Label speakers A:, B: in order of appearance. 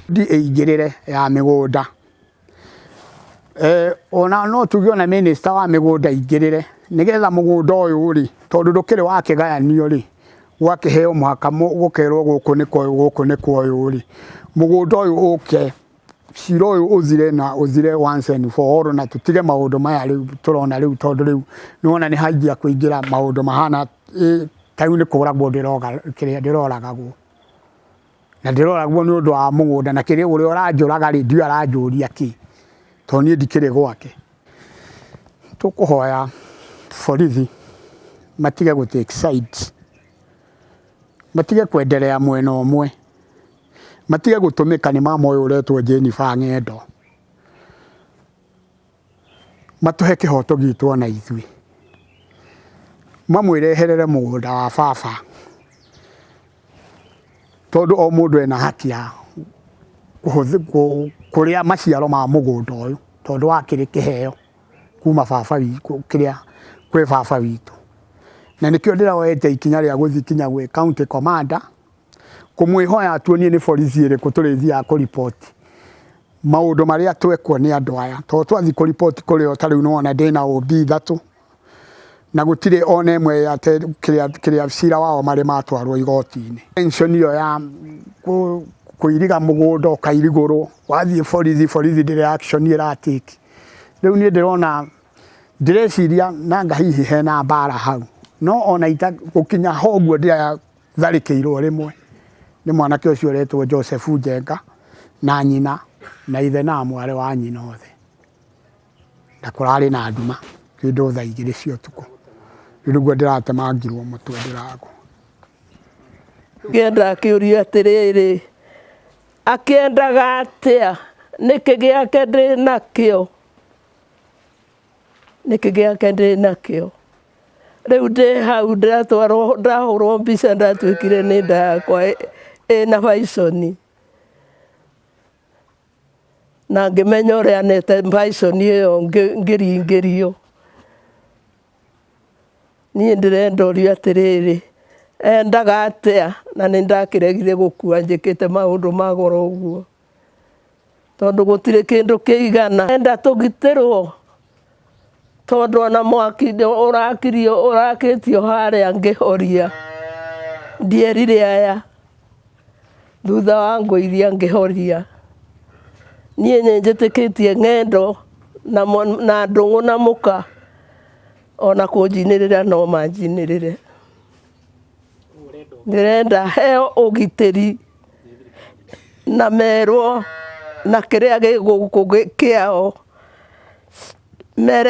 A: Di eigirire ya migunda. Ona no tugio na minister wa migunda igirire nigetha mugunda uyu ri tondu ndukire wa kigayanio ri gwakiheo mwaka gukerwo guku ni kwa uyu ri mugunda uyu uke ciro uyu uzire na uzire once and for all na tutige maundu maya riu turona riu tondu riu niwona ni haingia kuingira maundu mahana tayu ni kuragwo ndiroga kiria ndiroragagwo na ndiroragwo ni undu wa mugunda na kiria uri uranjuraga ri ndio aranjuria ki toni ndikire gwake tukuhoya borithi matige gu take sides matige kwendelea mwena umwe matige gutumika ni mama uyu uretwo Jennifer Ng'endo matuhe kihoto gitu ona ithui mamwireherere mugunda wa baba tondu o mundu ena haki ya kuria maciaro ma mugunda uyu tondu wakiri kiheo kuma baba kiria kwi baba witu na nikio ndiraoete ikinya ria guthikinya gwe county commander kumwihoya atuonie ni borithi iriku turithia ku report maundu maria twekwo ni andu aya to twathi ku report kuri o tariu no ona ndina OB 3 na gutire ona emwe ya kiria cira wao mari matwarwo igoti-ini pension iyo ya kuiriga mugunda ukairiguru wathie borithi ndire action ira take riu ni ndirona ndireciria nanga hihi hena mbara hau no ona ita gukinya hoguo ndia tharikirwo rimwe ni mwanake ucio retwo Joseph Njenga na nyina na ithe na mware wa nyina othe na kurari na nduma kindu thaa 2 cia utuku niguo ndiratemangirwo mutwe ndirago
B: ngenda akiuria atiriri akiendaga atia niki giake ndi nakio riu ndi hau ndiratwarwo ndahurwo mbica ndatwikire ni nda yakwa na Bison na ngimenya uria nete Bison iyo ngiringirio ni ndirenda uria atiriri endaga atia na ni ndakiregire gukua njikite maundu magoro uguo tondu gutire kindu kiigana enda tugitirwo tondu ona mwaki urakitio haria ngihoria ndierire aya thutha wa nguiria ngihoria nie njitikitie Ng'endo na ndungu na muka ona kunjinirira no manjinirire ndirenda heo ugitiri na merwo na kiria giguku kiao mere